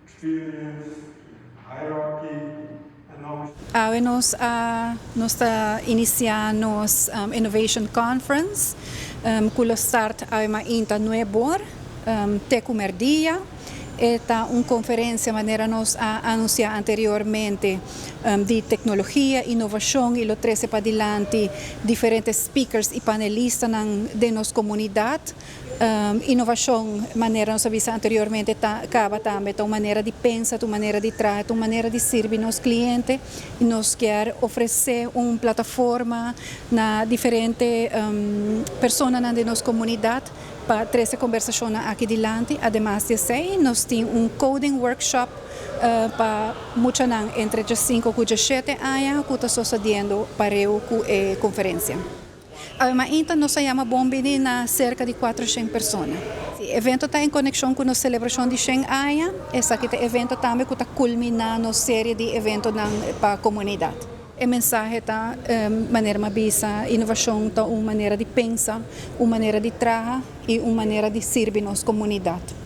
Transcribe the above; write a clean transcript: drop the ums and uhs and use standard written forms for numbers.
experience, hierarchy, and knowledge. Nos iniciando Innovation Conference, culo start mainta nuebor, tecumer dia. Esta una conferencia manera nos anunciado anteriormente de tecnología, innovación y lo 13 para adelante diferentes speakers y panelistas de nuestra comunidad. Innovación, manera nos avisa anteriormente, acaba también tu manera de pensar, tu manera de tratar, tu manera de servir a los clientes y nos quiere ofrecer una plataforma a diferentes personas de nuestra comunidad para 13 conversações aqui delante. Además de isso, nós temos coding workshop para muitos entre 5 e 7 anos que está sucedendo para a conferência. Mas então nós chamamos bombe na cerca de 400 pessoas. O evento está em conexão com a celebração de 100 anos. Esse evento também está culminando uma série de eventos para a comunidade. O mensagem está maneira de visa, inovação está uma maneira de pensar, uma maneira de trabalhar e uma maneira de servir nossa comunidade.